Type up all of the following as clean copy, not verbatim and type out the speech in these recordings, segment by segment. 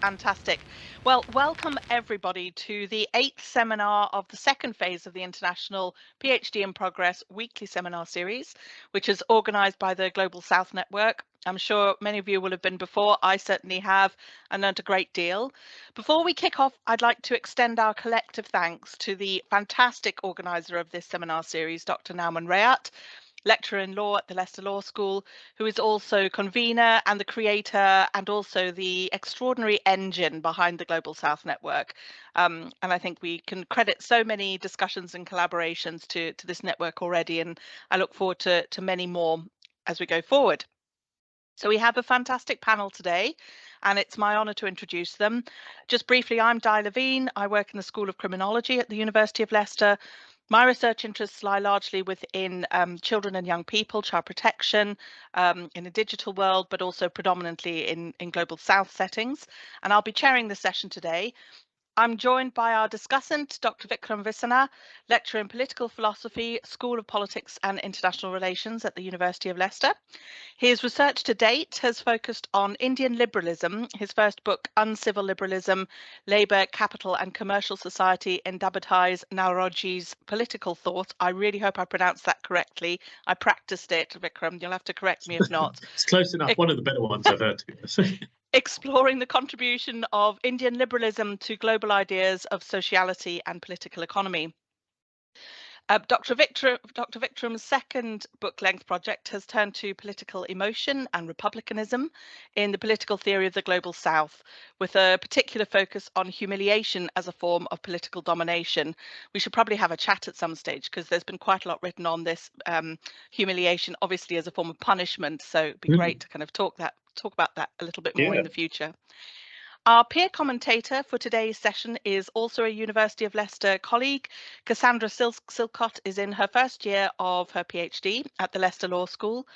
Fantastic. Well, welcome everybody to the 8th seminar of the second phase of the International PhD in Progress weekly seminar series, which is organised by the Global South Network. I'm sure many of you will have been before. I certainly have, and learned a great deal. Before we kick off, I'd like to extend our collective thanks to the fantastic organiser of this seminar series, Dr. Nauman Rayat, lecturer in law at the Leicester Law School, who is also convener and the creator and also the extraordinary engine behind the Global South Network. And I think we can credit so many discussions and collaborations to this network already, and I look forward to many more as we go forward. So we have a fantastic panel today, and it's my honour to introduce them. Just briefly, I'm Diane Levine. I work in the School of Criminology at the University of Leicester. My research interests lie largely within children and young people, child protection, in a digital world, but also predominantly in Global South settings. And I'll be chairing the session today. I'm joined by our discussant, Dr. Vikram Visana, lecturer in political philosophy, School of Politics and International Relations at the University of Leicester. His research to date has focused on Indian liberalism. His first book, Uncivil Liberalism, Labour, Capital and Commercial Society in Dababhai Naoroji's Political Thought. I really hope I pronounced that correctly. I practiced it, Vikram. You'll have to correct me if not. It's close enough. One of the better ones I've heard, to be honest. Exploring the contribution of Indian liberalism to global ideas of sociality and political economy. Dr. Vikram's second book-length project has turned to political emotion and republicanism in the political theory of the Global South, with a particular focus on humiliation as a form of political domination. We should probably have a chat at some stage because there's been quite a lot written on this humiliation, obviously as a form of punishment. So it'd be great to kind of talk about that a little bit more in the future. Our peer commentator for today's session is also a University of Leicester colleague. Kasandra Silcott is in her first year of her PhD at the Leicester Law School.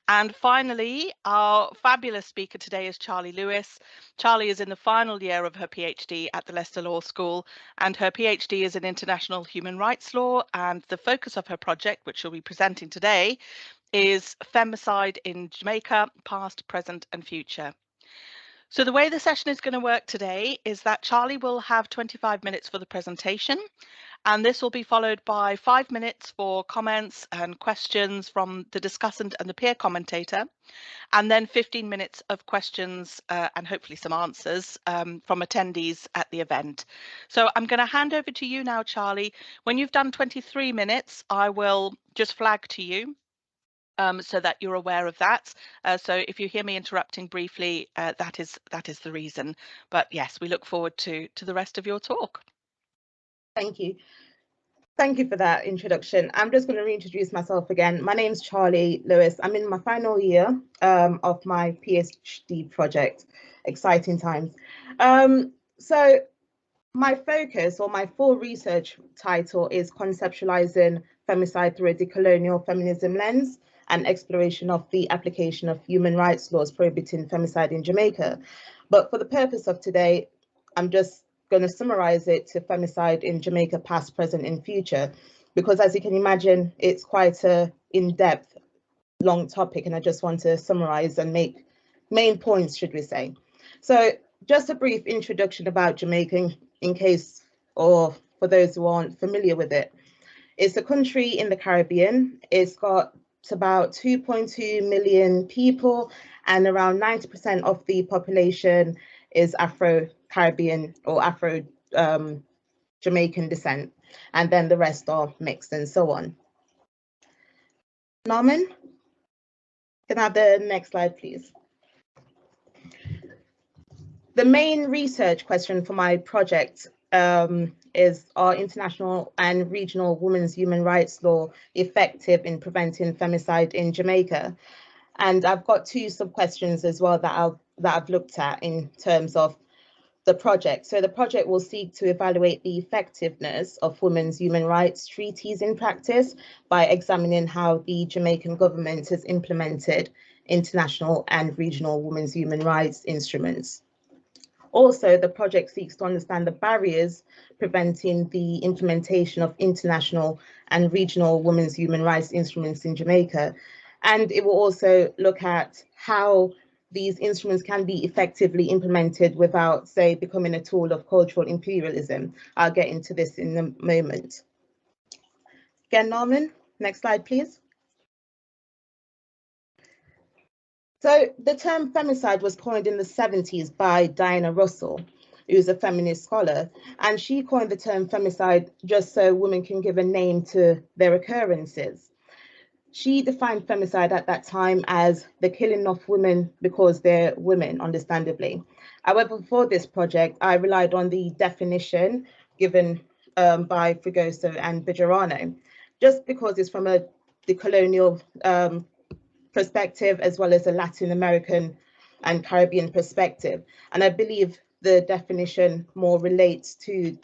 And finally, our fabulous speaker today is Charlee Lewis. Charlee is in the final year of her PhD at the Leicester Law School, and her PhD is in international human rights law. And the focus of her project, which she'll be presenting today, is femicide in Jamaica, past, present, and future. So the way the session is going to work today is that Charlee will have 25 minutes for the presentation, and this will be followed by 5 minutes for comments and questions from the discussant and the peer commentator, and then 15 minutes of questions and hopefully some answers from attendees at the event. So I'm going to hand over to you now, Charlee. When you've done 23 minutes, I will just flag to you so that you're aware of that. So if you hear me interrupting briefly, that is the reason. But yes, we look forward to the rest of your talk. Thank you. Thank you for that introduction. I'm just going to reintroduce myself again. My name's Charlee Lewis. I'm in my final year of my PhD project. Exciting times. So my focus, or my full research title, is Conceptualizing Femicide Through a Decolonial Feminism Lens, and exploration of the application of human rights laws prohibiting femicide in Jamaica. But for the purpose of today, I'm just going to summarize it to femicide in Jamaica, past, present, and future, because as you can imagine, it's quite a in-depth, long topic, and I just want to summarize and make main points, should we say. So just a brief introduction about Jamaica in case, or for those who aren't familiar with it. It's a country in the Caribbean. It's got about 2.2 million people, and around 90% of the population is Afro-Caribbean or Afro-Jamaican descent, and then the rest are mixed and so on. Norman? Can I have the next slide, please? The main research question for my project is, are international and regional women's human rights law effective in preventing femicide in Jamaica? And I've got two sub-questions as well that I've looked at in terms of the project. So the project will seek to evaluate the effectiveness of women's human rights treaties in practice by examining how the Jamaican government has implemented international and regional women's human rights instruments. Also, the project seeks to understand the barriers preventing the implementation of international and regional women's human rights instruments in Jamaica. And it will also look at how these instruments can be effectively implemented without, say, becoming a tool of cultural imperialism. I'll get into this in a moment. Again, Norman, next slide, please. So the term femicide was coined in the 70s by Diana Russell, who's a feminist scholar, and she coined the term femicide just so women can give a name to their occurrences. She defined femicide at that time as the killing of women because they're women, understandably. However, for this project, I relied on the definition given by Fregoso and Bejarano, just because it's from the colonial perspective as well as a Latin American and Caribbean perspective. And I believe the definition more relates to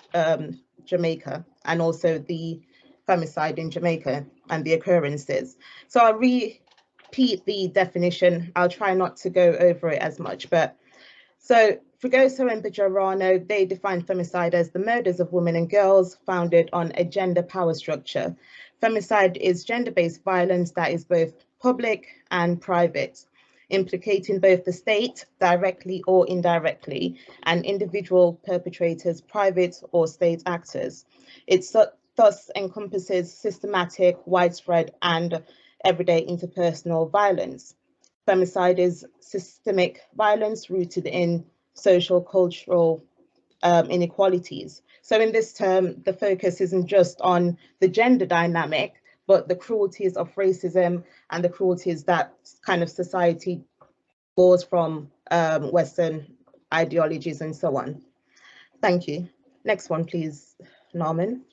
Jamaica and also the femicide in Jamaica and the occurrences. So I'll repeat the definition. I'll try not to go over it as much, but so Fregoso and Bejarano, they define femicide as the murders of women and girls founded on a gender power structure. Femicide is gender-based violence that is both public and private, implicating both the state directly or indirectly and individual perpetrators, private or state actors. It thus encompasses systematic, widespread and everyday interpersonal violence. Femicide is systemic violence rooted in social, cultural inequalities. So in this term, the focus isn't just on the gender dynamic, but the cruelties of racism and the cruelties that kind of society borrows from Western ideologies and so on. Thank you. Next one, please, Norman.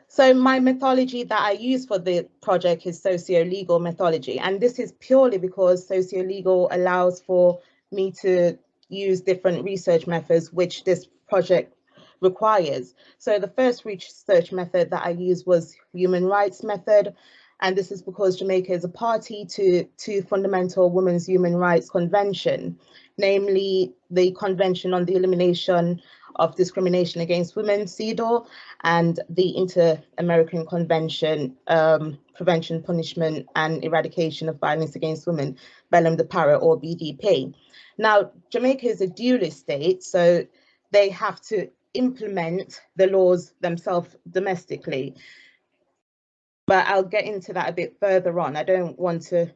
So my methodology that I use for the project is socio-legal methodology. And this is purely because socio-legal allows for me to use different research methods, which this project requires. So the first research method that I used was human rights method. And this is because Jamaica is a party to two fundamental women's human rights convention, namely the Convention on the Elimination of Discrimination Against Women, CEDAW, and the Inter-American Convention, Prevention, Punishment, and Eradication of Violence Against Women, Bellum de Para, or BDP. Now, Jamaica is a dualist state, so they have to implement the laws themselves domestically. But I'll get into that a bit further on. I don't want to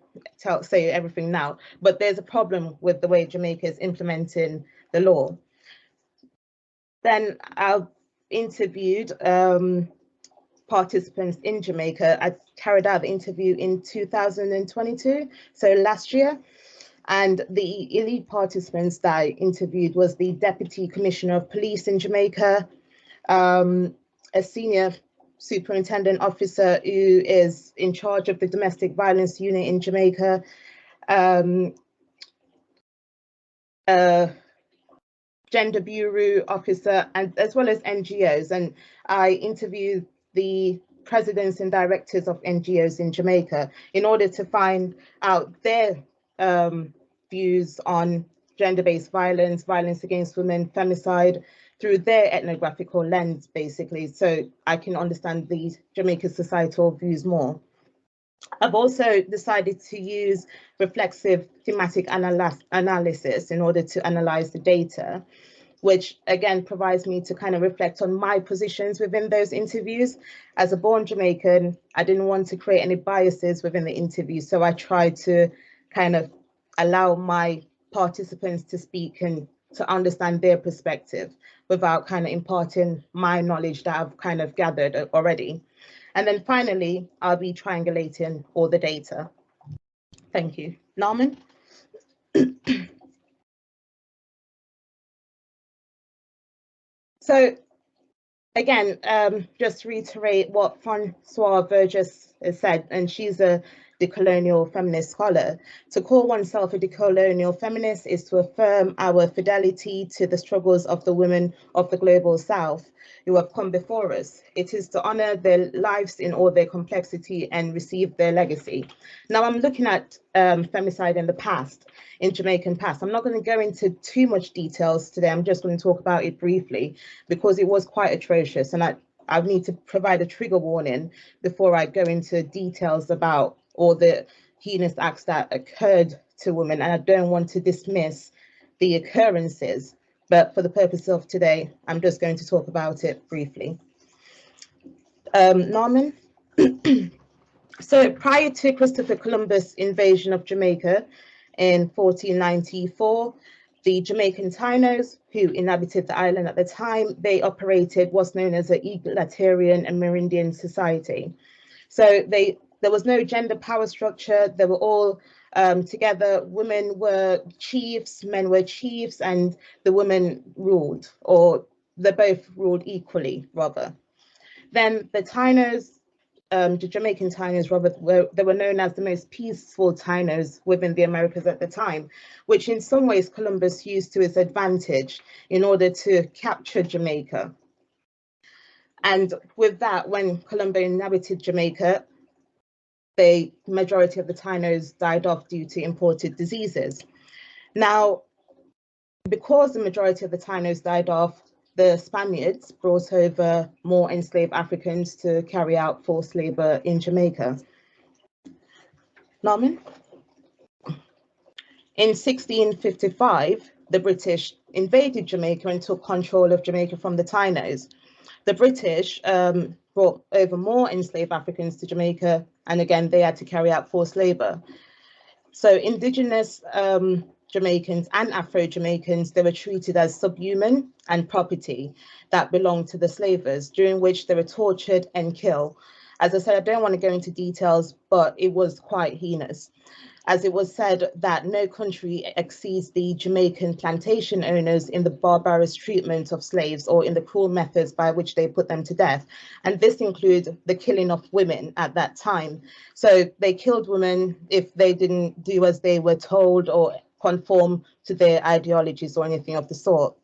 say everything now, but there's a problem with the way Jamaica is implementing the law. Then I interviewed participants in Jamaica. I carried out the interview in 2022, so last year. And the elite participants that I interviewed was the Deputy Commissioner of Police in Jamaica, a senior superintendent officer who is in charge of the domestic violence unit in Jamaica, gender bureau officer, and as well as NGOs. And I interviewed the presidents and directors of NGOs in Jamaica in order to find out their views on gender-based violence, violence against women, femicide, through their ethnographical lens, basically, so I can understand the Jamaican societal views more. I've also decided to use reflexive thematic analysis in order to analyze the data, which again provides me to kind of reflect on my positions within those interviews. As a born Jamaican, I didn't want to create any biases within the interview, so I tried to kind of allow my participants to speak and to understand their perspective without kind of imparting my knowledge that I've kind of gathered already. And then finally, I'll be triangulating all the data. Thank you. Norman? So again, just to reiterate what Francois Burgess has said, and she's a decolonial feminist scholar. To call oneself a decolonial feminist is to affirm our fidelity to the struggles of the women of the global South who have come before us. It is to honor their lives in all their complexity and receive their legacy. Now I'm looking at femicide in the past, in Jamaican past. I'm not going to go into too much details today. I'm just going to talk about it briefly because it was quite atrocious, and I need to provide a trigger warning before I go into details about all the heinous acts that occurred to women, and I don't want to dismiss the occurrences, but for the purpose of today, I'm just going to talk about it briefly. Norman? So prior to Christopher Columbus' invasion of Jamaica in 1494, the Jamaican Tainos, who inhabited the island at the time, they operated what's known as an egalitarian and Amerindian society. So there was no gender power structure. They were all together. Women were chiefs, men were chiefs, and the women ruled, or they both ruled equally, rather. Then the Tainos, the Jamaican Tainos, rather, they were known as the most peaceful Tainos within the Americas at the time, which in some ways Columbus used to his advantage in order to capture Jamaica. And with that, when Columbus inhabited Jamaica, the majority of the Tainos died off due to imported diseases. Now, because the majority of the Tainos died off, the Spaniards brought over more enslaved Africans to carry out forced labor in Jamaica. Norman? In 1655, the British invaded Jamaica and took control of Jamaica from the Tainos. The British brought over more enslaved Africans to Jamaica, and again, they had to carry out forced labor. So indigenous Jamaicans and Afro-Jamaicans, they were treated as subhuman and property that belonged to the slavers, during which they were tortured and killed. As I said, I don't want to go into details, but it was quite heinous. As it was said that no country exceeds the Jamaican plantation owners in the barbarous treatment of slaves or in the cruel methods by which they put them to death. And this includes the killing of women at that time. So they killed women if they didn't do as they were told or conform to their ideologies or anything of the sort.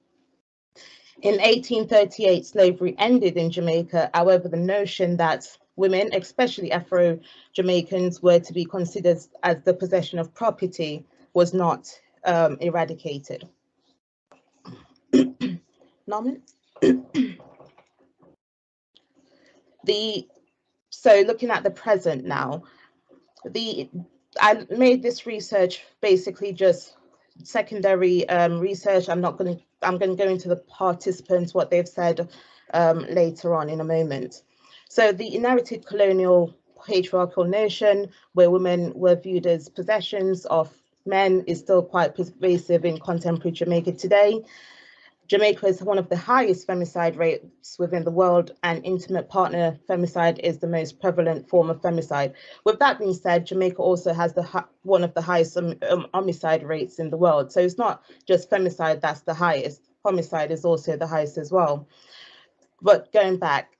In 1838, slavery ended in Jamaica. However, the notion that women, especially Afro-Jamaicans, were to be considered as the possession of property was not eradicated. Norman? So looking at the present now, I made this research basically just secondary research. I'm going to go into the participants, what they've said later on in a moment. So the inherited colonial patriarchal notion where women were viewed as possessions of men is still quite pervasive in contemporary Jamaica today. Jamaica is one of the highest femicide rates within the world, and intimate partner femicide is the most prevalent form of femicide. With that being said, Jamaica also has one of the highest homicide rates in the world. So it's not just femicide that's the highest, homicide is also the highest as well. But going back,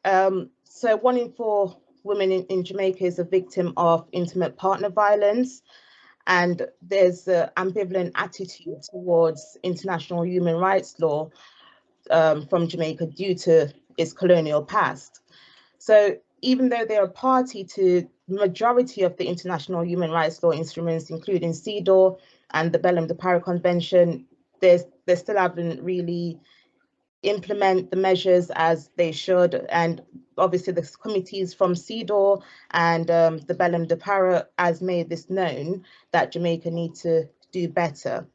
so 1 in 4 women in Jamaica is a victim of intimate partner violence. And there's an ambivalent attitude towards international human rights law from Jamaica due to its colonial past. So even though they're a party to the majority of the international human rights law instruments, including CEDAW and the Belém do Pará Convention, they still haven't really implement the measures as they should. And obviously the committees from CEDAW and the Belém do Pará has made this known that Jamaica need to do better,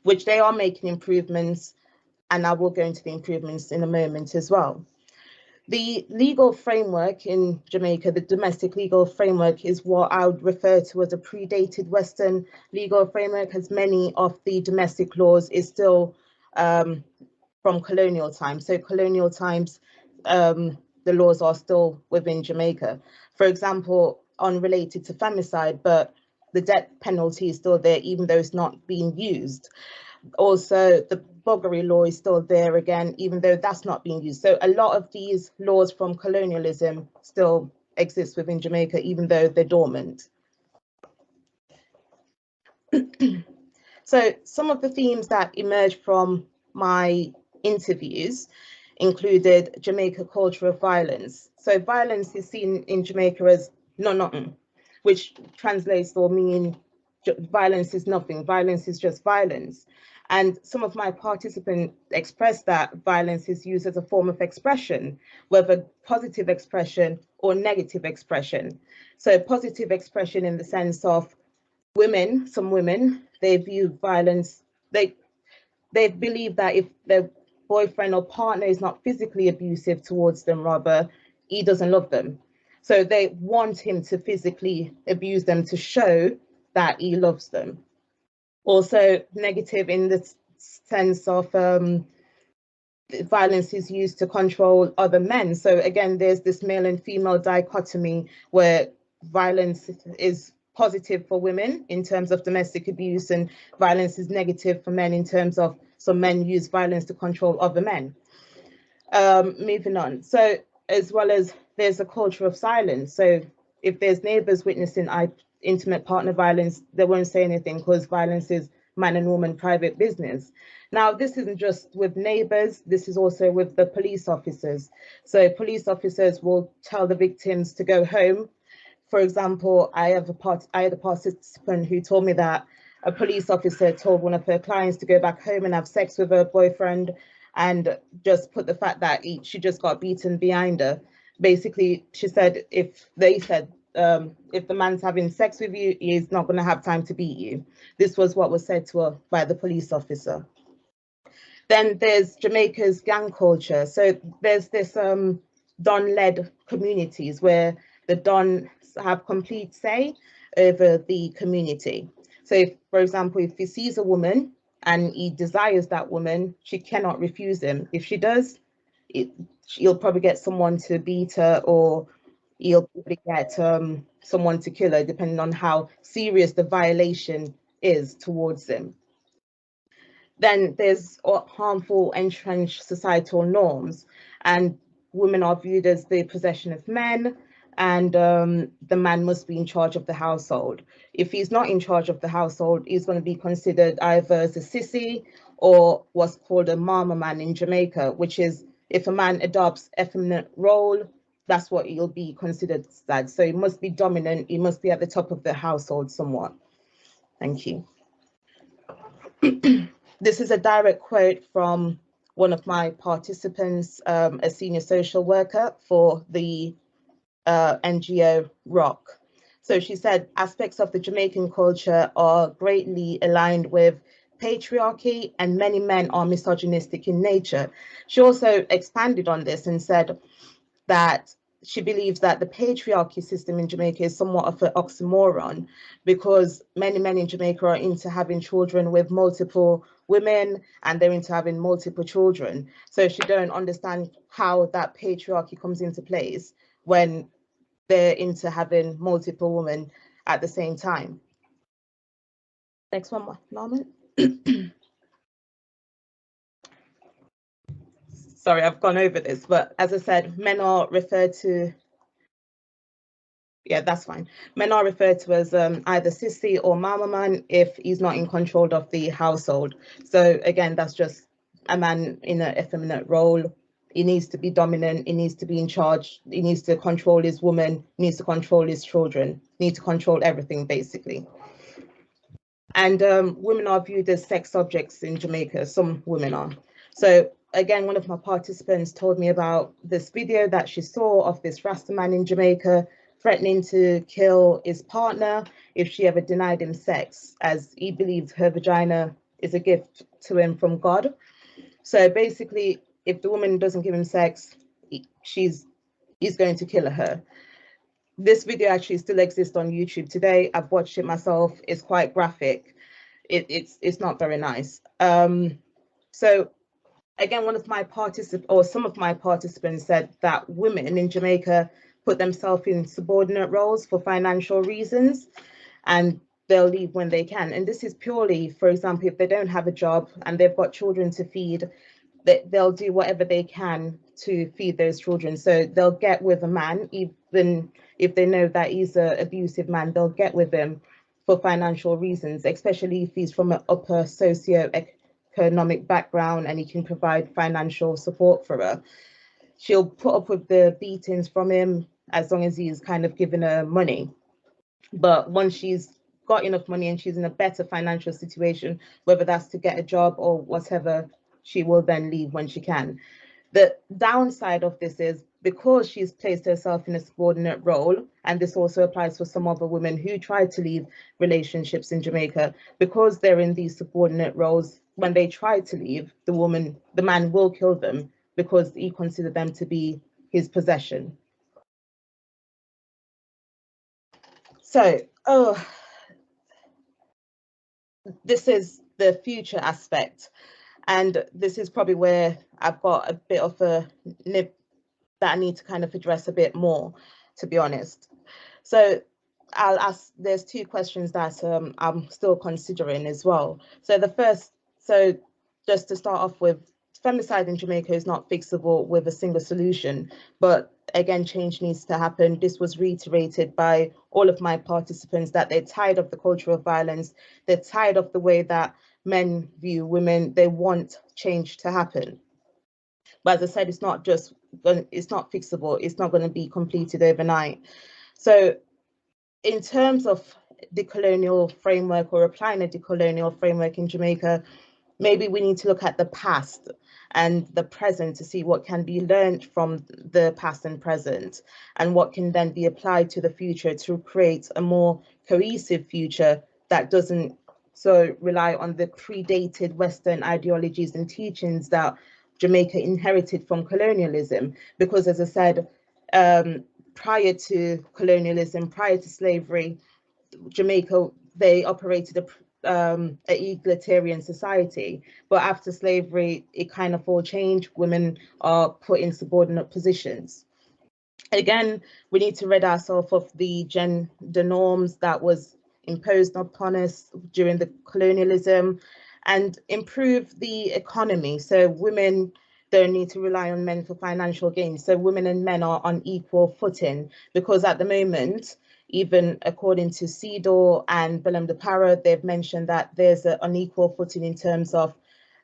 which they are making improvements, and I will go into the improvements in a moment as well. The legal framework in Jamaica, the domestic legal framework, is what I would refer to as a predated Western legal framework, as many of the domestic laws is still from colonial times. So colonial times, the laws are still within Jamaica. For example, unrelated to femicide, but the death penalty is still there, even though it's not being used. Also, the buggery law is still there again, even though that's not being used. So a lot of these laws from colonialism still exist within Jamaica, even though they're dormant. So some of the themes that emerged from my interviews included Jamaica culture of violence. So violence is seen in Jamaica as nothing, which translates or mean violence is nothing, violence is just violence. And some of my participants expressed that violence is used as a form of expression, whether positive expression or negative expression. So positive expression in the sense of women, some women, they view violence, they believe that if their boyfriend or partner is not physically abusive towards them, rather, he doesn't love them. So they want him to physically abuse them to show that he loves them. Also negative in the sense of violence is used to control other men. So again, there's this male and female dichotomy where violence is positive for women in terms of domestic abuse, and violence is negative for men in terms of some men use violence to control other men. Moving on. So as well as there's a culture of silence. So if there's neighbors witnessing intimate partner violence, they won't say anything because violence is man and woman private business. Now, this isn't just with neighbors, this is also with the police officers. So police officers will tell the victims to go home. For example, I had a participant who told me that a police officer told one of her clients to go back home and have sex with her boyfriend, and just put the fact that she just got beaten behind her. Basically, she said, if the man's having sex with you, he's not going to have time to beat you. This was what was said to her by the police officer. Then there's Jamaica's gang culture. So there's this Don-led communities where the Don have complete say over the community. So if, for example, if he sees a woman and he desires that woman, she cannot refuse him. If she does, he'll probably get someone to beat her, or he'll probably get someone to kill her, depending on how serious the violation is towards him. Then there's harmful entrenched societal norms, and women are viewed as the possession of men, and the man must be in charge of the household. If he's not in charge of the household, he's going to be considered either as a sissy or what's called a mama man in Jamaica, which is if a man adopts effeminate role, that's what he'll be considered as. So he must be dominant, he must be at the top of the household somewhat. Thank you. This is a direct quote from one of my participants, a senior social worker for the NGO ROC. So she said, aspects of the Jamaican culture are greatly aligned with patriarchy, and many men are misogynistic in nature. She also expanded on this and said that she believes that the patriarchy system in Jamaica is somewhat of an oxymoron, because many men in Jamaica are into having children with multiple women, and they're into having multiple children. So she don't understand how that patriarchy comes into place when they're into having multiple women at the same time. Next one, Norman. Sorry, I've gone over this, but as I said, men are referred to, yeah, that's fine. Men are referred to as either sissy or mama man if he's not in control of the household. So again, that's just a man in an effeminate role. He needs to be dominant, he needs to be in charge, he needs to control his woman, he needs to control his children, he needs to control everything, basically. And women are viewed as sex objects in Jamaica, some women are. So again, one of my participants told me about this video that she saw of this Rasta man in Jamaica threatening to kill his partner if she ever denied him sex, as he believed her vagina is a gift to him from God. So basically, if the woman doesn't give him sex, he's going to kill her. This video actually still exists on YouTube today. I've watched it myself. It's quite graphic. It's not very nice. So again, some of my participants said that women in Jamaica put themselves in subordinate roles for financial reasons, and they'll leave when they can. And this is purely, for example, if they don't have a job and they've got children to feed, they'll do whatever they can to feed those children. So they'll get with a man, even if they know that he's an abusive man, they'll get with him for financial reasons, especially if he's from an upper socio-economic background and he can provide financial support for her. She'll put up with the beatings from him as long as he's kind of giving her money. But once she's got enough money and she's in a better financial situation, whether that's to get a job or whatever, she will then leave when she can. The downside of this is because she's placed herself in a subordinate role, and this also applies for some other women who try to leave relationships in Jamaica, because they're in these subordinate roles, when they try to leave, the man will kill them because he considers them to be his possession. So, this is the future aspect. And this is probably where I've got a bit of a nib that I need to kind of address a bit more, to be honest. So I'll ask, there's two questions that I'm still considering as well. So the first, so just to start off with, femicide in Jamaica is not fixable with a single solution, but again, change needs to happen. This was reiterated by all of my participants, that they're tired of the culture of violence. They're tired of the way that men view women. They want change to happen. But as I said, it's not fixable. It's not going to be completed overnight. So in terms of the colonial framework, or applying a decolonial framework in Jamaica, maybe we need to look at the past and the present to see what can be learned from the past and present, and what can then be applied to the future to create a more cohesive future that doesn't so rely on the predated Western ideologies and teachings that Jamaica inherited from colonialism. Because as I said, prior to colonialism, prior to slavery, Jamaica, they operated an egalitarian society. But after slavery, it kind of all changed. Women are put in subordinate positions. Again, we need to rid ourselves of the gender norms that was imposed upon us during the colonialism, and improve the economy. So women don't need to rely on men for financial gain. So women and men are on equal footing, because at the moment, even according to CEDAW and Belem de Para, they've mentioned that there's an unequal footing in terms of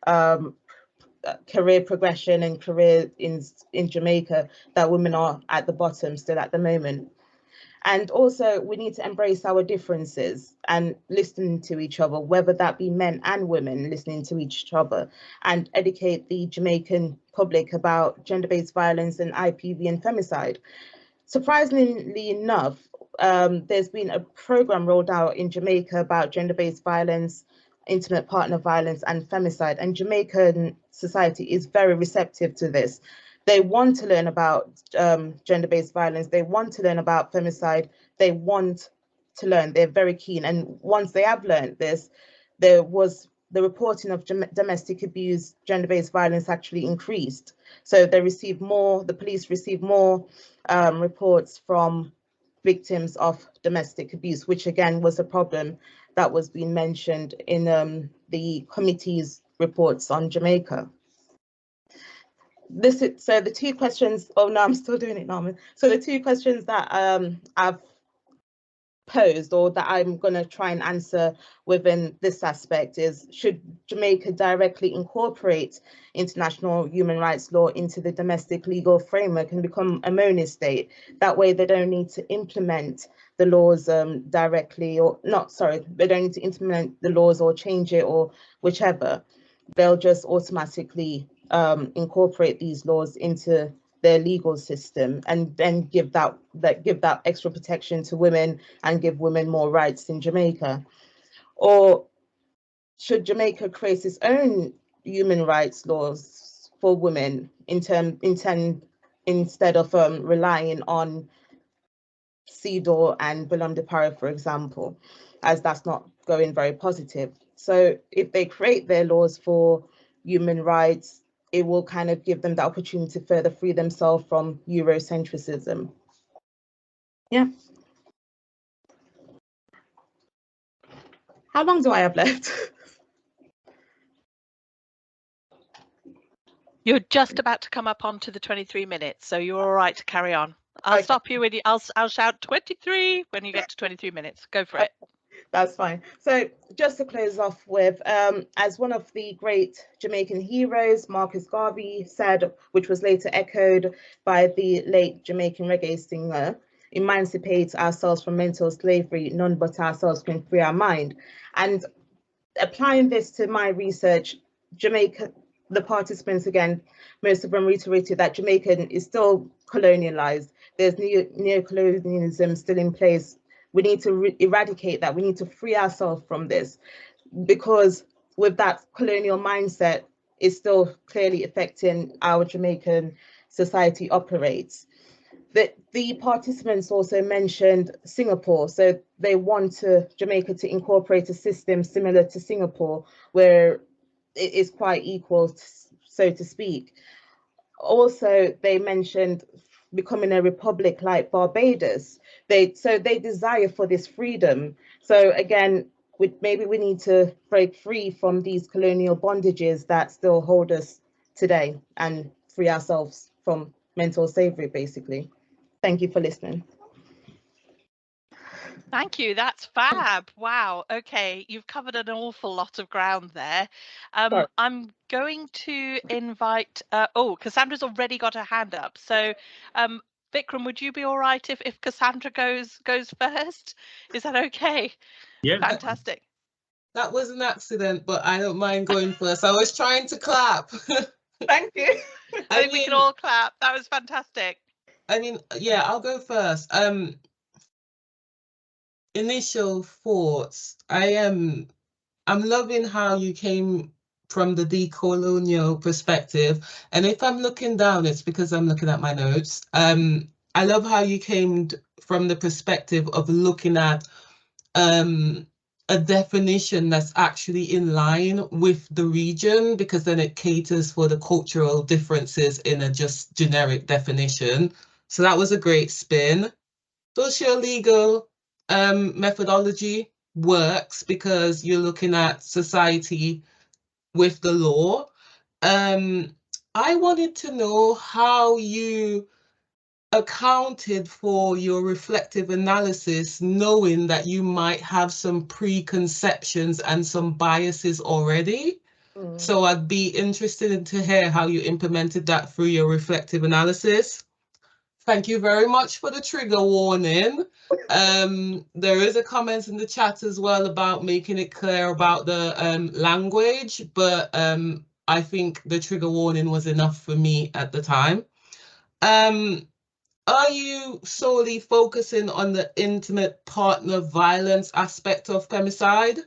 career progression and career in Jamaica, that women are at the bottom still at the moment. And also, we need to embrace our differences and listen to each other, whether that be men and women listening to each other, and educate the Jamaican public about gender-based violence and IPV and femicide. Surprisingly enough, there's been a program rolled out in Jamaica about gender-based violence, intimate partner violence, and femicide, and Jamaican society is very receptive to this. They want to learn about gender-based violence. They want to learn about femicide. They want to learn. They're very keen. And once they have learned this, there was the reporting of domestic abuse, gender-based violence actually increased. So they received more, the police received more reports from victims of domestic abuse, which again was a problem that was being mentioned in the committee's reports on Jamaica. So the two questions, oh no, I'm still doing it, Norman. So the two questions that I've posed, or that I'm going to try and answer within this aspect, is: should Jamaica directly incorporate international human rights law into the domestic legal framework and become a monist state? That way they don't need to implement the laws directly, or not, sorry, they don't need to implement the laws or change it or whichever. They'll just automatically incorporate these laws into their legal system, and then give that extra protection to women and give women more rights in Jamaica. Or should Jamaica create its own human rights laws for women instead of relying on CEDAW and Belem de Para, for example, as that's not going very positive. So if they create their laws for human rights, it will kind of give them the opportunity to further free themselves from Eurocentrism. Yeah. How long do I have left? You're just about to come up onto the 23 minutes, so you're all right to carry on. I'll Okay. stop you when I'll shout 23 when you get to 23 minutes. Go for it. That's fine. So just to close off with, as one of the great Jamaican heroes, Marcus Garvey said, which was later echoed by the late Jamaican reggae singer, emancipate ourselves from mental slavery, none but ourselves can free our mind. And applying this to my research, Jamaica, the participants, again, most of them reiterated that Jamaica is still colonialized. There's neocolonialism still in place. We need to eradicate that. We need to free ourselves from this, because with that colonial mindset, it's still clearly affecting how Jamaican society operates. The participants also mentioned Singapore, so they want Jamaica to incorporate a system similar to Singapore, where it is quite equal, so to speak. Also, they mentioned becoming a republic like Barbados. They desire for this freedom. So again, maybe we need to break free from these colonial bondages that still hold us today and free ourselves from mental slavery, basically. Thank you for listening. Thank you. That's fab. Wow. Okay, you've covered an awful lot of ground there. I'm going to invite. Cassandra's already got her hand up. So, Vikram, would you be all right if Cassandra goes first? Is that okay? Yeah. Fantastic. That was an accident, but I don't mind going first. I was trying to clap. Thank you. I think we can all clap. That was fantastic. I mean, yeah, I'll go first. Initial thoughts. I'm loving how you came from the decolonial perspective. And if I'm looking down, it's because I'm looking at my notes. I love how you came from the perspective of looking at a definition that's actually in line with the region, because then it caters for the cultural differences in a just generic definition. So that was a great spin. Socio-legal methodology works because you're looking at society with the law. I wanted to know how you accounted for your reflective analysis, knowing that you might have some preconceptions and some biases already. So I'd be interested to hear how you implemented that through your reflective analysis. Thank you very much for the trigger warning. There is a comment in the chat as well about making it clear about the language, but I think the trigger warning was enough for me at the time. Are you solely focusing on the intimate partner violence aspect of femicide?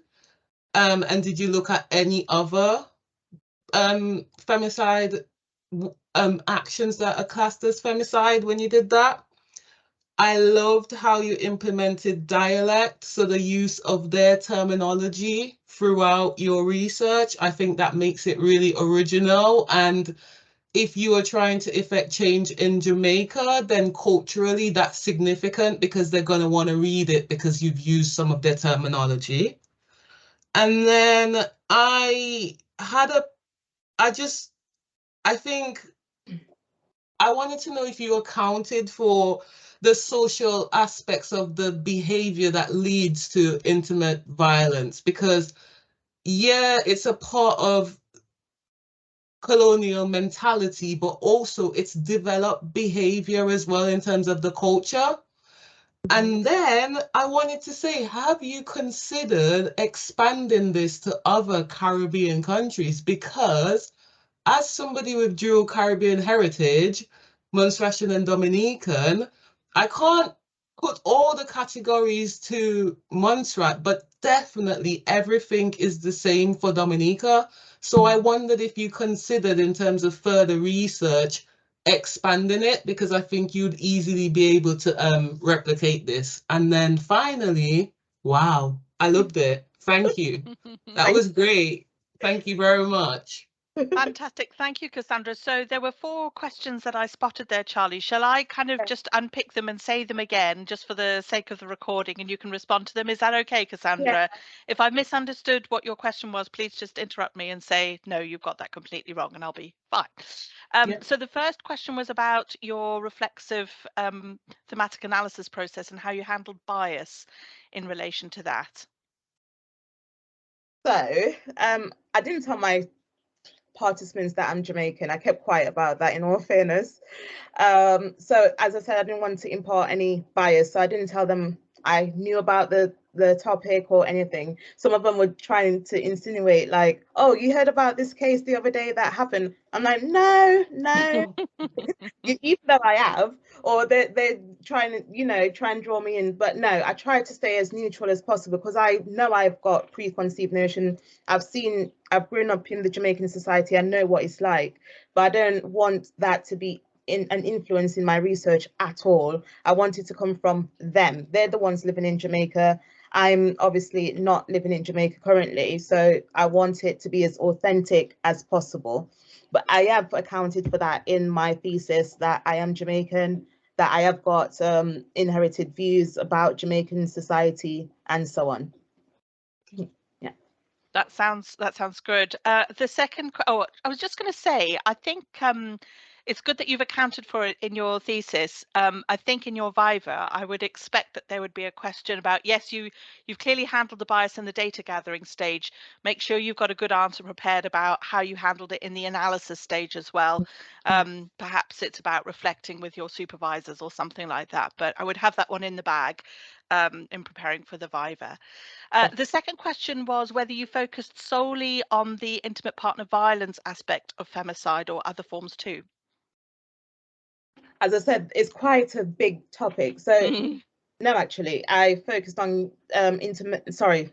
And did you look at any other femicide actions that are classed as femicide when you did that? I loved how you implemented dialect, so the use of their terminology throughout your research. I think that makes it really original. And if you are trying to effect change in Jamaica, then culturally that's significant because they're going to want to read it because you've used some of their terminology. And then I think I wanted to know if you accounted for the social aspects of the behavior that leads to intimate violence, because yeah, it's a part of colonial mentality, but also it's developed behavior as well in terms of the culture. And then I wanted to say, have you considered expanding this to other Caribbean countries? Because as somebody with dual Caribbean heritage, Montserratian and Dominican, I can't put all the categories to Montserrat, but definitely everything is the same for Dominica. So I wondered if you considered, in terms of further research, expanding it, because I think you'd easily be able to replicate this. And then finally, wow, I loved it. Thank you. That was great. Thank you very much. Fantastic. Thank you, Kasandra. So there were 4 questions that I spotted there, Charlie. Shall I kind of just unpick them and say them again, just for the sake of the recording, and you can respond to them? Is that okay, Kasandra? Yeah. If I misunderstood what your question was, please just interrupt me and say, no, you've got that completely wrong, and I'll be fine. Yeah. So the first question was about your reflexive thematic analysis process and how you handled bias in relation to that. So I didn't tell my participants that I'm Jamaican. I kept quiet about that, in all fairness. So as I said, I didn't want to impart any bias, so I didn't tell them I knew about the topic or anything. Some of them were trying to insinuate like, oh, you heard about this case the other day that happened. I'm like, no, even though I have, or they're trying to, try and draw me in. But no, I try to stay as neutral as possible because I know I've got preconceived notion. I've grown up in the Jamaican society. I know what it's like, but I don't want that to be an influence in my research at all. I want it to come from them. They're the ones living in Jamaica. I'm obviously not living in Jamaica currently, so I want it to be as authentic as possible. But I have accounted for that in my thesis, that I am Jamaican, that I have got inherited views about Jamaican society and so on. Yeah. That sounds good. The second, I was just going to say, I think it's good that you've accounted for it in your thesis. I think in your viva, I would expect that there would be a question about, yes, you've clearly handled the bias in the data gathering stage. Make sure you've got a good answer prepared about how you handled it in the analysis stage as well. Perhaps it's about reflecting with your supervisors or something like that. But I would have that one in the bag in preparing for the viva. The second question was whether you focused solely on the intimate partner violence aspect of femicide or other forms too. As I said, it's quite a big topic. So no, actually, I focused on femicide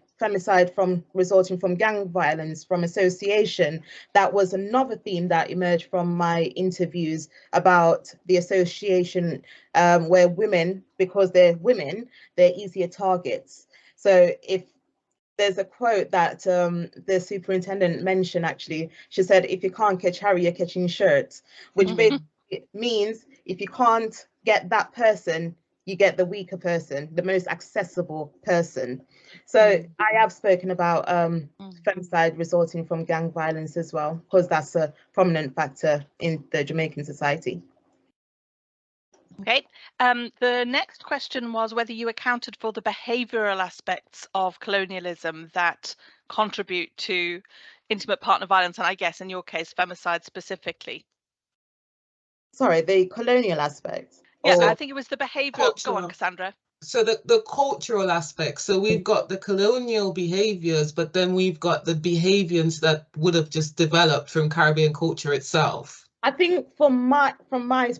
resulting from gang violence from association. That was another theme that emerged from my interviews about the association where women, because they're women, they're easier targets. So if there's a quote that the superintendent mentioned, actually, she said, if you can't catch Harry, you're catching shirts, which basically means if you can't get that person, you get the weaker person, the most accessible person. So I have spoken about femicide resulting from gang violence as well, because that's a prominent factor in the Jamaican society. Okay. The next question was whether you accounted for the behavioural aspects of colonialism that contribute to intimate partner violence, and I guess in your case, femicide specifically. Sorry, the colonial aspect. Yeah, I think it was the behavioural. Cultural. Go on, Kasandra. So the cultural aspect. So we've got the colonial behaviours, but then we've got the behaviours that would have just developed from Caribbean culture itself. I think from my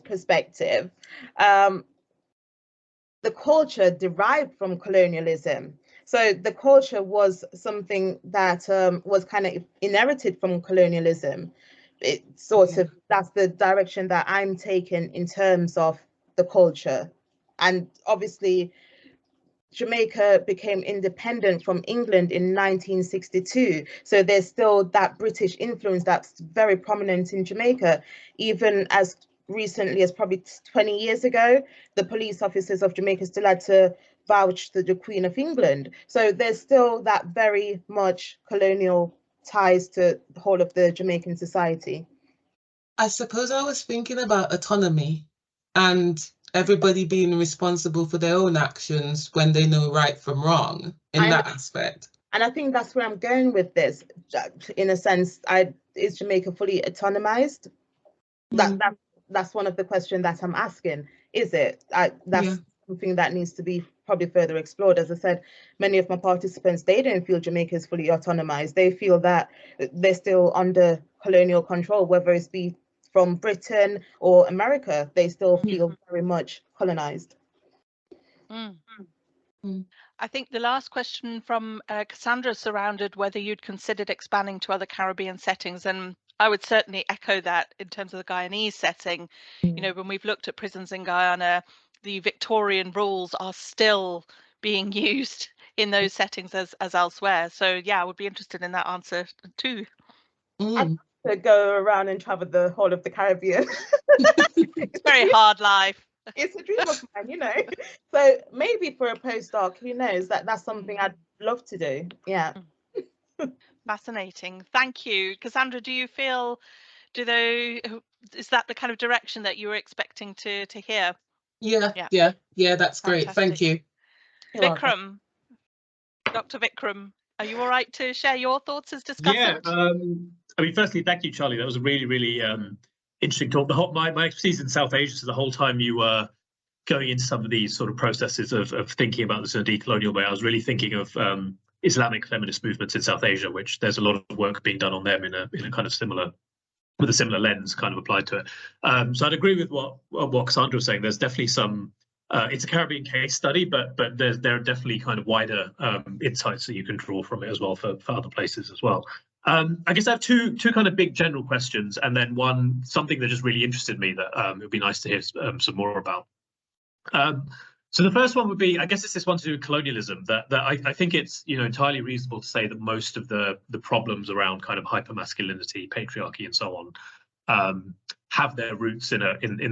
perspective, the culture derived from colonialism. So the culture was something that was kind of inherited from colonialism. It sort of, that's the direction that I'm taking in terms of the culture. And obviously, Jamaica became independent from England in 1962. So there's still that British influence that's very prominent in Jamaica. Even as recently as probably 20 years ago, the police officers of Jamaica still had to vouch to the Queen of England. So there's still that very much colonial ties to the whole of the Jamaican society. I suppose I was thinking about autonomy and everybody being responsible for their own actions when they know right from wrong in that aspect. And I think that's where I'm going with this. In a sense, is Jamaica fully autonomized? That's one of the questions that I'm asking. Is it? That's something that needs to be probably further explored. As I said, many of my participants, they don't feel Jamaica is fully autonomized. They feel that they're still under colonial control, whether it's be from Britain or America. They still feel very much colonized. I think the last question from Kasandra surrounded whether you'd considered expanding to other Caribbean settings, and I would certainly echo that in terms of the Guyanese setting. You know, when we've looked at prisons in Guyana, the Victorian rules are still being used in those settings as elsewhere. So yeah, I would be interested in that answer too. to go around and travel the whole of the Caribbean. It's a very hard life. It's a dream of mine, you know. So maybe for a postdoc, who knows, that's something I'd love to do. Yeah. Fascinating. Thank you. Kasandra, do you feel, is that the kind of direction that you were expecting to hear? Yeah, that's great. Fantastic. Thank you. You're welcome. Vikram, Dr. Vikram, are you all right to share your thoughts as discussant? Yeah, I mean, firstly, thank you, Charlie. That was a really, really interesting talk. My expertise in South Asia, so the whole time you were going into some of these sort of processes of thinking about this in a decolonial way, I was really thinking of Islamic feminist movements in South Asia, which there's a lot of work being done on them in a kind of similar, with a similar lens kind of applied to it. So I'd agree with what Kasandra was saying. There's definitely some, it's a Caribbean case study, but there are definitely kind of wider insights that you can draw from it as well for other places as well. I guess I have two kind of big general questions, and then something that just really interested me that it would be nice to hear some more about. So the first one would be, I guess it's this one to do with colonialism, that I think it's, you know, entirely reasonable to say that most of the problems around kind of hypermasculinity, patriarchy, and so on have their roots in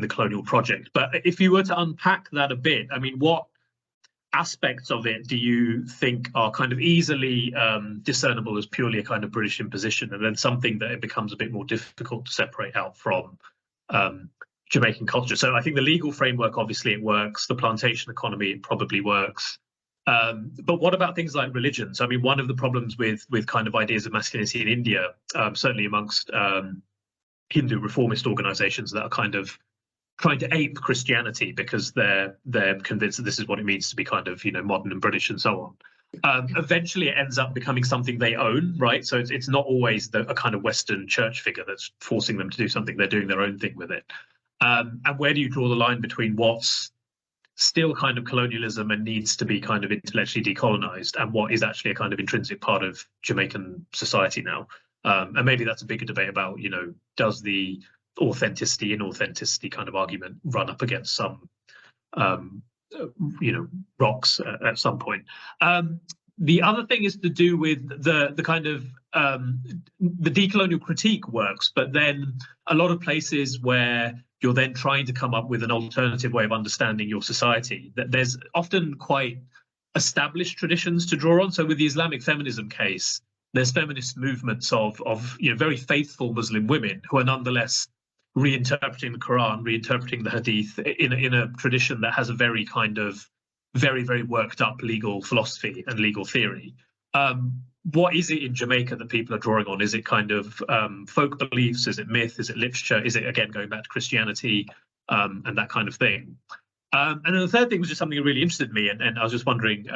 the colonial project. But if you were to unpack that a bit, I mean, what aspects of it do you think are kind of easily discernible as purely a kind of British imposition, and then something that it becomes a bit more difficult to separate out from Jamaican culture? So I think the legal framework, obviously it works. The plantation economy, it probably works. But what about things like religions? I mean, one of the problems with kind of ideas of masculinity in India, certainly amongst Hindu reformist organizations that are kind of trying to ape Christianity because they're convinced that this is what it means to be kind of, you know, modern and British and so on. Eventually it ends up becoming something they own, right? So it's not always a kind of Western church figure that's forcing them to do something. They're doing their own thing with it. And where do you draw the line between what's still kind of colonialism and needs to be kind of intellectually decolonized, and what is actually a kind of intrinsic part of Jamaican society now? And maybe that's a bigger debate about, you know, does the authenticity, inauthenticity kind of argument run up against some, you know, rocks at some point? The other thing is to do with the kind of the decolonial critique works, but then a lot of places where you're then trying to come up with an alternative way of understanding your society, that there's often quite established traditions to draw on. So with the Islamic feminism case, there's feminist movements of you know, very faithful Muslim women who are nonetheless reinterpreting the Quran, reinterpreting the Hadith in a tradition that has a very kind of very, very worked up legal philosophy and legal theory. What is it in Jamaica that people are drawing on? Is it kind of folk beliefs? Is it myth? Is it literature? Is it, again, going back to Christianity and that kind of thing? And then the third thing was just something that really interested me, and I was just wondering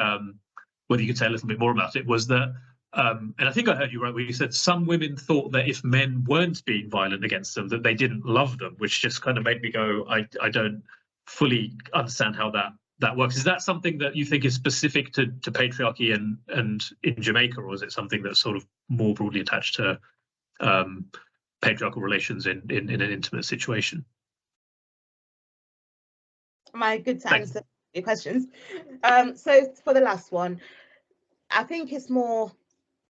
whether you could say a little bit more about it, was that, and I think I heard you right, where you said some women thought that if men weren't being violent against them, that they didn't love them, which just kind of made me go, I don't fully understand how that works. Is that something that you think is specific to patriarchy and in Jamaica, or is it something that's sort of more broadly attached to patriarchal relations in an intimate situation? My good to answer your questions. So for the last one, I think it's more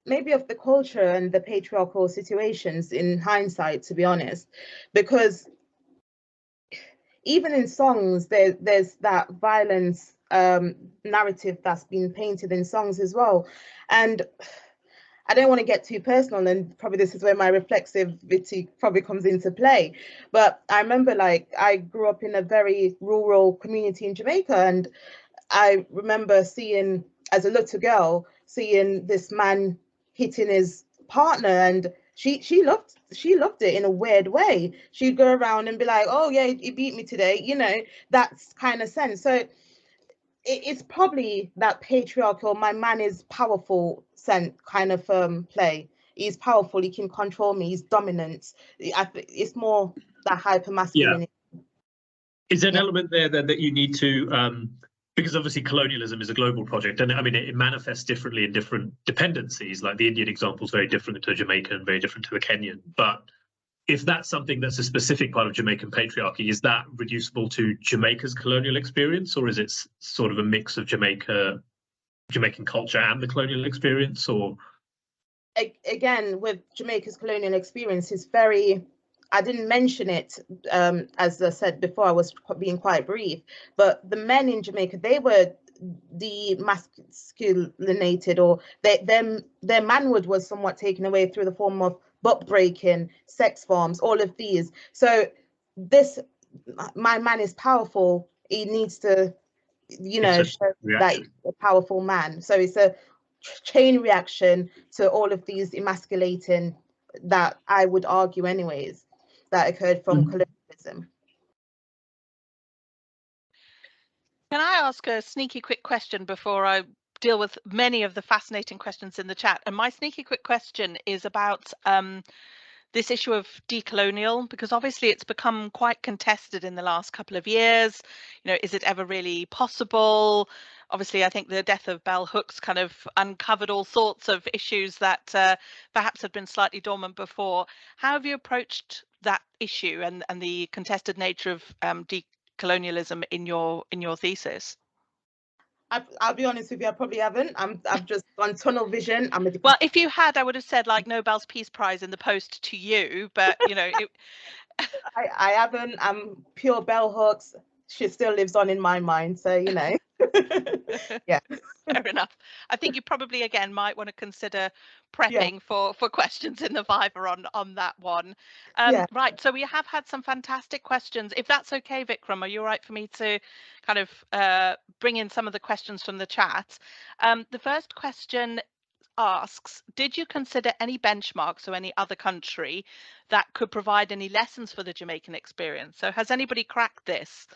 maybe of the culture and the patriarchal situations in hindsight, to be honest, because even in songs, there's that violence narrative that's been painted in songs as well. And I don't want to get too personal, and probably this is where my reflexivity probably comes into play. But I remember, like, I grew up in a very rural community in Jamaica, and I remember seeing, as a little girl, seeing this man hitting his partner, and she loved it in a weird way. She'd go around and be like, oh yeah, he beat me today, you know, that kind of sense. So it's probably that patriarchal, my man is powerful kind of play. He's powerful, he can control me, he's dominant. It's more that hyper masculinity. Yeah. Is there an element there then that you need to because obviously colonialism is a global project, and I mean it manifests differently in different dependencies. Like the Indian example is very different to Jamaican, very different to the Kenyan. But if that's something that's a specific part of Jamaican patriarchy, is that reducible to Jamaica's colonial experience, or is it sort of a mix of Jamaican culture and the colonial experience? Or again, with Jamaica's colonial experience, is very, I didn't mention it, as I said before, I was being quite brief, but the men in Jamaica, they were demasculinated, or their manhood was somewhat taken away through the form of butt breaking, sex forms, all of these. So this, my man is powerful, he needs to, you know, show that he's a powerful man. So it's a chain reaction to all of these emasculating, that I would argue anyways, that occurred from colonialism. Can I ask a sneaky quick question before I deal with many of the fascinating questions in the chat? And my sneaky quick question is about this issue of decolonial, because obviously it's become quite contested in the last couple of years. You know, is it ever really possible? Obviously, I think the death of Bell Hooks kind of uncovered all sorts of issues that perhaps had been slightly dormant before. How have you approached that issue and the contested nature of decolonialism in your thesis? I'll be honest with you, I probably haven't. I've just gone tunnel vision. Well, if you had, I would have said like Nobel's Peace Prize in the post to you, but you know, I haven't. I'm pure Bell Hooks. She still lives on in my mind, so you know. Yeah. Fair enough. I think you probably again might want to consider prepping for questions in the Viva on that one. Right, so we have had some fantastic questions. If that's okay, Vikram, are you all right for me to kind of bring in some of the questions from the chat? The first question asks, did you consider any benchmarks or any other country that could provide any lessons for the Jamaican experience? So has anybody cracked this?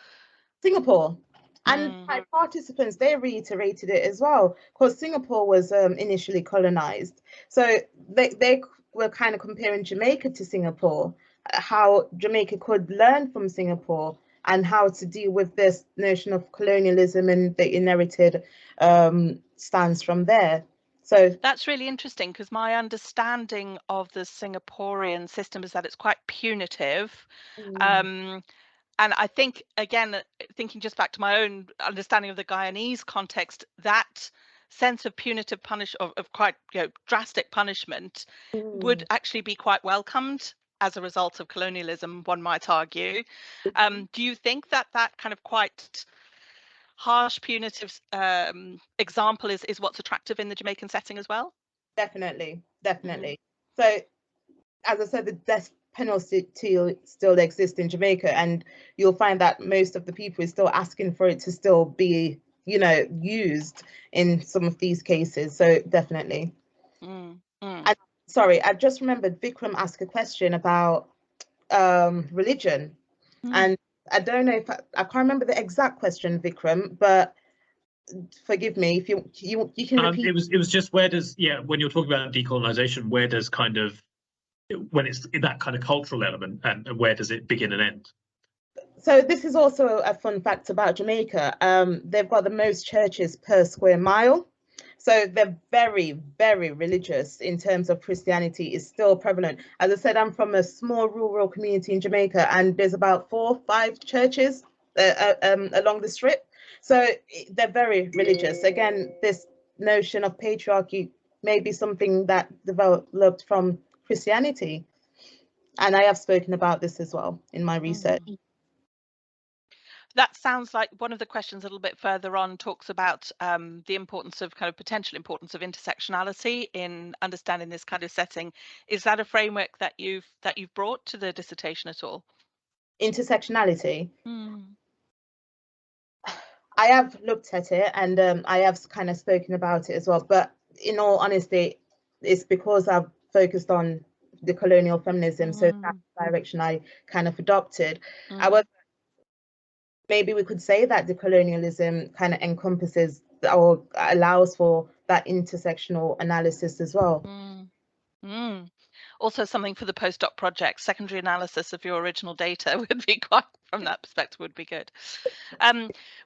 Singapore. And my participants, they reiterated it as well, because Singapore was initially colonized. So they were kind of comparing Jamaica to Singapore, how Jamaica could learn from Singapore and how to deal with this notion of colonialism and the inherited stance from there. So that's really interesting, because my understanding of the Singaporean system is that it's quite punitive. And I think, again, thinking just back to my own understanding of the Guyanese context, that sense of punitive of quite drastic punishment would actually be quite welcomed as a result of colonialism, one might argue. Do you think that that kind of quite harsh punitive example is what's attractive in the Jamaican setting as well? Definitely. So, as I said, the death penalty still exists in Jamaica, and you'll find that most of the people are still asking for it to still be, you know, used in some of these cases. So definitely. And, sorry, I just remembered Vikram asked a question about religion, and I don't know if I can't remember the exact question, Vikram, but forgive me if you can repeat. It was just, where does, when you're talking about decolonization, where does kind of, when it's that kind of cultural element, and where does it begin and end? So this is also a fun fact about Jamaica. They've got the most churches per square mile. So they're very, very religious in terms of Christianity is still prevalent. As I said, I'm from a small rural community in Jamaica, and there's about 4 or 5 churches along the strip. So they're very religious. Again, this notion of patriarchy may be something that developed from Christianity. And I have spoken about this as well in my research. That sounds like one of the questions a little bit further on talks about the importance of potential importance of intersectionality in understanding this kind of setting. Is that a framework that you've brought to the dissertation at all? Intersectionality. I have looked at it, and I have kind of spoken about it as well. But in all honesty, it's because I've focused on the colonial feminism, so that's the direction I kind of adopted. However, maybe we could say that decolonialism kind of encompasses or allows for that intersectional analysis as well. Also something for the postdoc project, secondary analysis of your original data would be quite, from that perspective, would be good.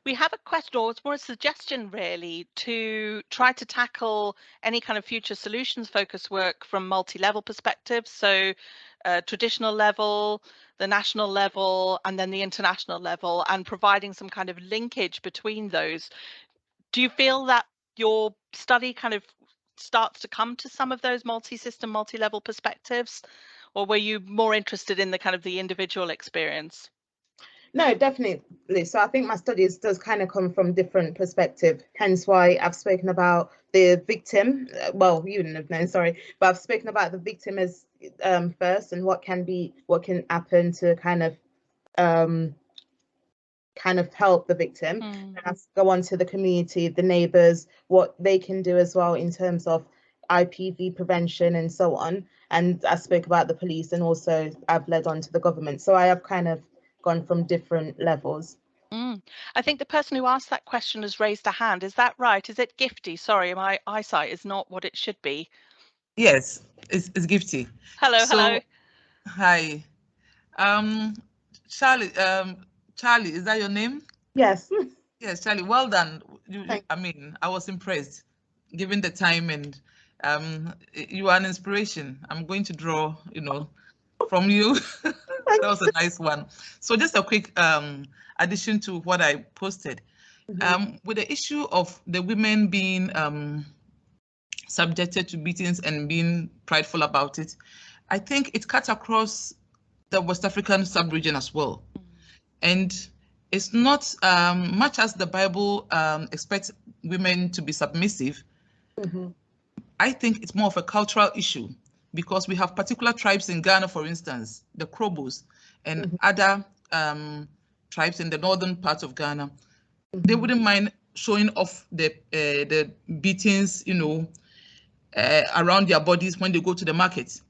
We have a question, or it's more a suggestion really, to try to tackle any kind of future solutions focused work from multi-level perspectives. So traditional level, the national level, and then the international level, and providing some kind of linkage between those. Do you feel that your study kind of starts to come to some of those multi-system, multi-level perspectives, or were you more interested in the kind of the individual experience? No, definitely. So I think my studies does kind of come from different perspective, hence why I've spoken about the victim. Well, you wouldn't have known, sorry, but I've spoken about the victim as first, and what can happen to kind of help the victim. And I go on to the community, the neighbours, what they can do as well in terms of IPV prevention and so on. And I spoke about the police, and also I've led on to the government. So I have kind of gone from different levels. I think the person who asked that question has raised a hand. Is that right? Is it Gifty? Sorry, my eyesight is not what it should be. Yes, it's Gifty. Hello, hello. Hi. Charlie, is that your name? Yes. Yes, Charlie, well done. I mean, I was impressed given the time, and you are an inspiration. I'm going to draw, from you. That was a nice one. So just a quick addition to what I posted. With the issue of the women being subjected to beatings and being prideful about it, I think it cuts across the West African sub-region as well. And it's not much as the Bible expects women to be submissive. I think it's more of a cultural issue, because we have particular tribes in Ghana, for instance, the Krobos, and other tribes in the northern part of Ghana. They wouldn't mind showing off the beatings, around their bodies when they go to the market.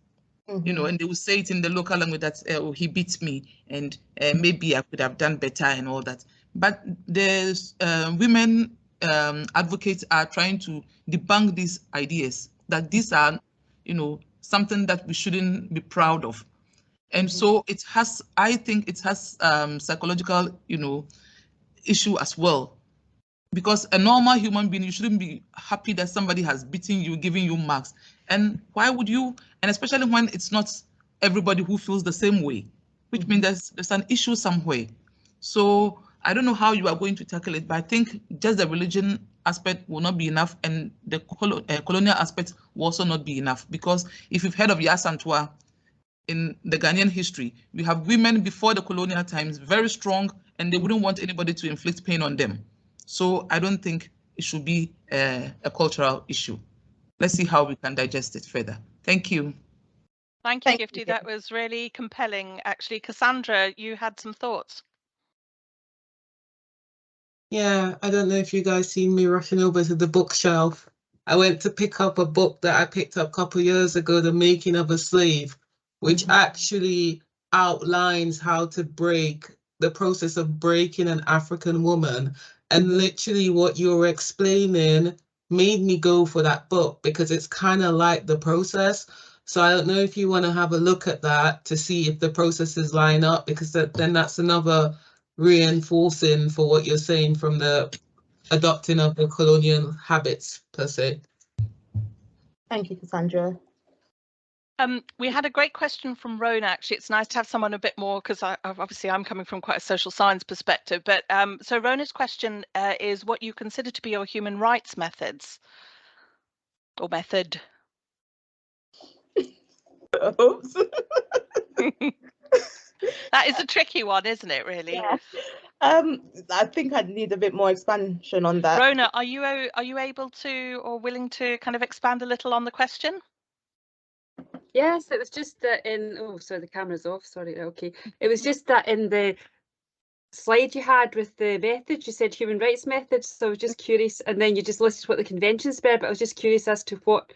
And they will say it in the local language that, oh, he beat me, and maybe I could have done better and all that. But the women advocates are trying to debunk these ideas, that these are, something that we shouldn't be proud of. And so it has, I think it has psychological, issue as well. Because a normal human being, you shouldn't be happy that somebody has beaten you, giving you marks. And why would you? And especially when it's not everybody who feels the same way, which means there's an issue somewhere. So I don't know how you are going to tackle it, but I think just the religion aspect will not be enough, and the colonial aspect will also not be enough. Because if you've heard of Yasantwa in the Ghanaian history, we have women before the colonial times, very strong, and they wouldn't want anybody to inflict pain on them. So I don't think it should be a cultural issue. Let's see how we can digest it further. Thank you. Thank you, Gifty. That was really compelling. Actually, Kasandra, you had some thoughts. Yeah, I don't know if you guys seen me rushing over to the bookshelf. I went to pick up a book that I picked up a couple of years ago, The Making of a Slave, which actually outlines how to break the process of breaking an African woman. And literally what you were explaining made me go for that book, because it's kind of like the process. So I don't know if you want to have a look at that to see if the processes line up, because then that's another reinforcing for what you're saying from the adopting of the colonial habits per se. Thank you, Kasandra. We had a great question from Rona. Actually, it's nice to have someone a bit more, because obviously I'm coming from quite a social science perspective. But so Rona's question is what you consider to be your human rights methods or method. Oops. That is a tricky one, isn't it, really? Yeah. I think I'd need a bit more expansion on that. Rona, are you able to or willing to kind of expand a little on the question? Yes, it was just that in, oh, sorry, the camera's off, sorry, okay. It was just that in the slide you had with the methods, you said human rights methods, so I was just curious, and then you just listed what the conventions were, but I was just curious as to what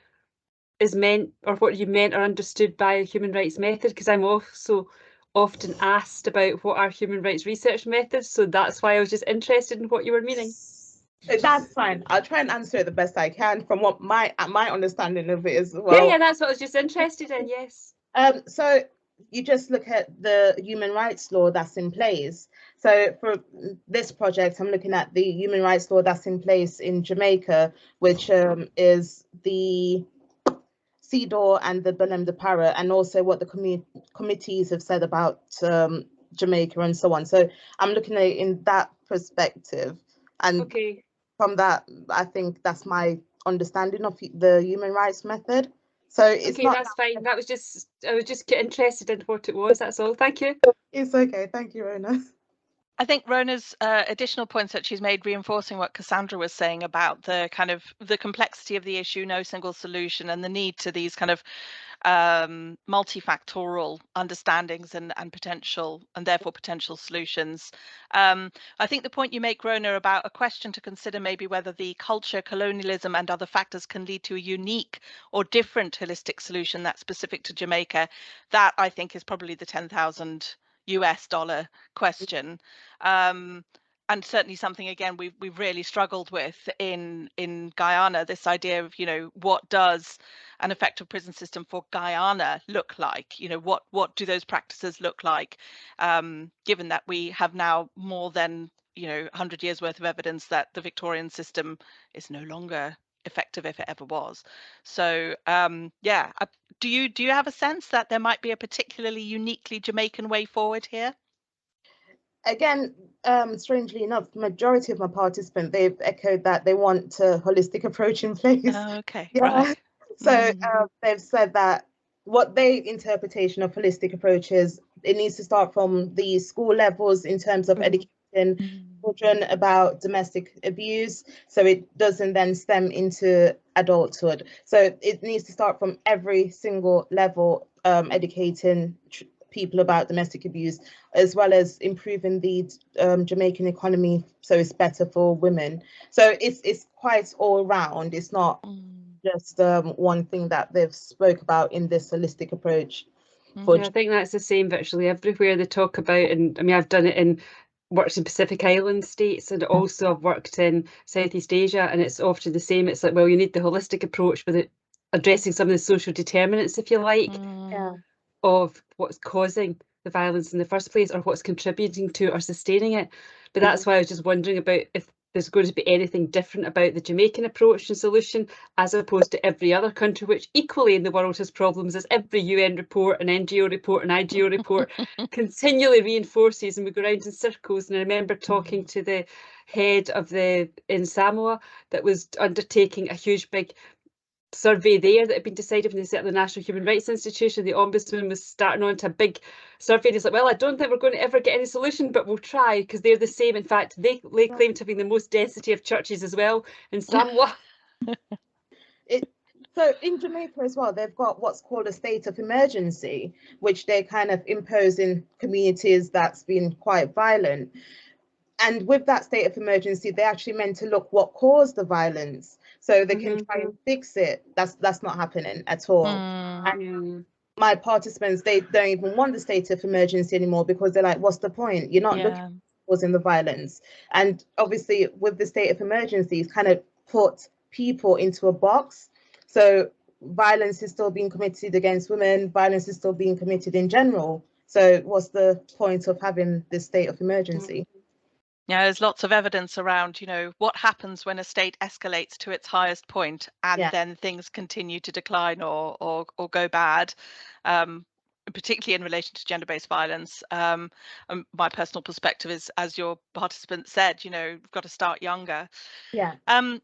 is meant, or what you meant or understood by a human rights method, because I'm also often asked about what are human rights research methods, so that's why I was just interested in what you were meaning. That's fine. I'll try and answer it the best I can from what my understanding of it as well. Yeah, that's what I was just interested in, yes. So you just look at the human rights law that's in place. So for this project, I'm looking at the human rights law that's in place in Jamaica, which is the CEDAW and the Belém de Para, and also what the committees have said about Jamaica and so on. So I'm looking at it in that perspective. And okay. From that, I think that's my understanding of the human rights method. So it's Okay, not. that's fine. I was just interested in what it was. That's all. Thank you. It's okay. Thank you, Rona. I think Rona's additional points that she's made, reinforcing what Kasandra was saying about the kind of the complexity of the issue, no single solution, and the need to these kind of multifactorial understandings and potential, and therefore potential solutions. I think the point you make, Rona, about a question to consider maybe whether the culture, colonialism, and other factors can lead to a unique or different holistic solution that's specific to Jamaica, that I think is probably the $10,000 question. And certainly something, again, we've really struggled with in Guyana, this idea of, what does an effective prison system for Guyana look like? What do those practices look like, given that we have now more than 100 years worth of evidence that the Victorian system is no longer effective if it ever was. So yeah, do you have a sense that there might be a particularly uniquely Jamaican way forward here? Again, strangely enough, the majority of my participants, they've echoed that they want a holistic approach in place. Okay, yeah. right. So they've said that what their interpretation of holistic approach is, it needs to start from the school levels in terms of educating children about domestic abuse, so it doesn't then stem into adulthood. So it needs to start from every single level, educating people about domestic abuse, as well as improving the Jamaican economy so it's better for women. So it's quite all round. It's not just one thing that they've spoke about in this holistic approach. Yeah, I think that's the same virtually everywhere they talk about, and I mean, I've done it in worked in Pacific Island states, and also I've worked in Southeast Asia, and it's often the same. It's like, well, you need the holistic approach with it addressing some of the social determinants, if you like, of what's causing the violence in the first place, or what's contributing to or sustaining it. But that's why I was just wondering about if there's going to be anything different about the Jamaican approach and solution as opposed to every other country, which equally in the world has problems, as every UN report, an NGO report, an IGO report continually reinforces, and we go around in circles. And I remember talking to the head of in Samoa that was undertaking a huge big survey there that had been decided when they set up the National Human Rights Institution. The Ombudsman was starting on to a big survey. He's like, well, I don't think we're going to ever get any solution, but we'll try, because they're the same. In fact, they claim to have the most density of churches as well in Samoa. So in Jamaica as well, they've got what's called a state of emergency, which they kind of impose in communities that's been quite violent. And with that state of emergency, they actually meant to look what caused the violence, so they can try and fix it. That's not happening at all. And my participants, they don't even want the state of emergency anymore, because they're like, what's the point? You're not looking at causing the violence. And obviously with the state of emergency, it's kind of put people into a box. So violence is still being committed against women, violence is still being committed in general. So what's the point of having this state of emergency? Yeah, there's lots of evidence around, what happens when a state escalates to its highest point and then things continue to decline or go bad, particularly in relation to gender-based violence. My personal perspective is, as your participant said, we've got to start younger. Yeah. I'm